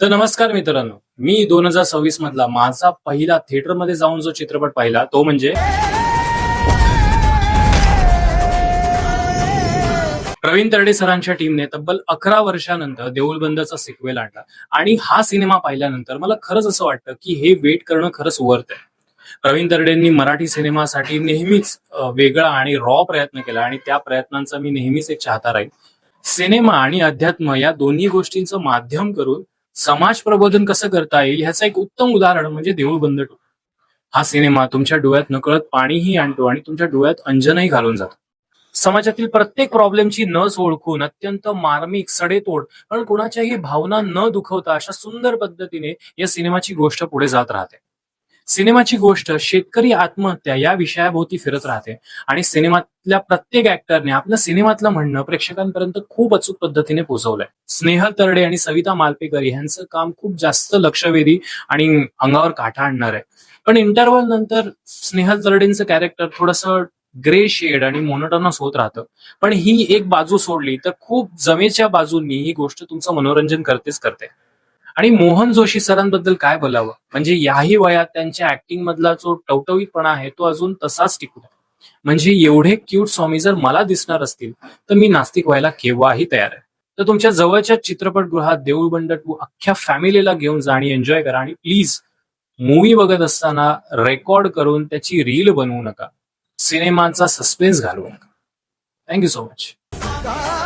तर नमस्कार मित्रांनो, मी 2026 मधला माझा पहिला थिएटरमध्ये जाऊन जो चित्रपट पाहिला तो म्हणजे प्रवीण तरडे सरांच्या टीमने तब्बल 11 वर्षानंतर देऊळ बंदचा सिक्वेल आणला. आणि हा सिनेमा पाहिल्यानंतर मला खरंच असं वाटतं की हे वेट करणं खरंच वर्थ आहे. प्रवीण तरडेंनी मराठी सिनेमासाठी नेहमीच वेगळा आणि रॉ प्रयत्न केला आणि त्या प्रयत्नांचा मी नेहमीच एक चाहता राहील. सिनेमा आणि अध्यात्म या दोन्ही गोष्टींचं माध्यम करून समाज प्रबोधन कसं करता येईल ह्याचं एक उत्तम उदाहरण म्हणजे देऊळ बंद 2. हा सिनेमा तुमच्या डोळ्यात नकळत पाणीही आणतो आणि तुमच्या डोळ्यात अंजनही घालून जातो. समाजातील प्रत्येक प्रॉब्लेमची नस ओळखून अत्यंत मार्मिक, सडेतोड पण कुणाच्याही भावना न दुखवता अशा सुंदर पद्धतीने या सिनेमाची गोष्ट पुढे जात राहते. सिनेमाची गोष्ट शेतकरी आत्महत्या या विषयाभोवती फिरत राहते आणि सिनेमातल्या प्रत्येक ऍक्टरने आपल्या सिनेमातलं म्हणणं प्रेक्षकांपर्यंत खूप अचूक पद्धतीने पोहोचवलंय. स्नेहल तरडे आणि सविता मालपेकर यांचं काम खूप जास्त लक्षवेधी आणि अंगावर काटा आणणार आहे. पण इंटरव्हल नंतर स्नेहल तरडेंचं कॅरेक्टर थोडंसं ग्रे शेड आणि मोनोटोनस होत राहतं. पण ही एक बाजू सोडली तर खूप जमेच्या बाजूंनी ही गोष्ट तुमचं मनोरंजन करतेच करते. आणि मोहन जोशी सरांबद्दल काय बोलावं, म्हणजे याही वयात त्यांच्या ऍक्टिंग मधला जो टवटवीतपणा आहे तो अजून तसाच टिकून आहे. म्हणजे एवढे क्यूट स्वामी जर मला दिसणार असतील तर मी नास्तिक व्हायला केव्हाही तयार आहे. तर तुमच्या जवळच्या चित्रपटगृहात देऊळ बंद 2 अख्ख्या फॅमिलीला घेऊन जा आणि एन्जॉय करा. आणि प्लीज मूवी बघत असताना रेकॉर्ड करून त्याची रील बनवू नका. सिनेमाचा सस्पेन्स घालवू नका. Thank you so much.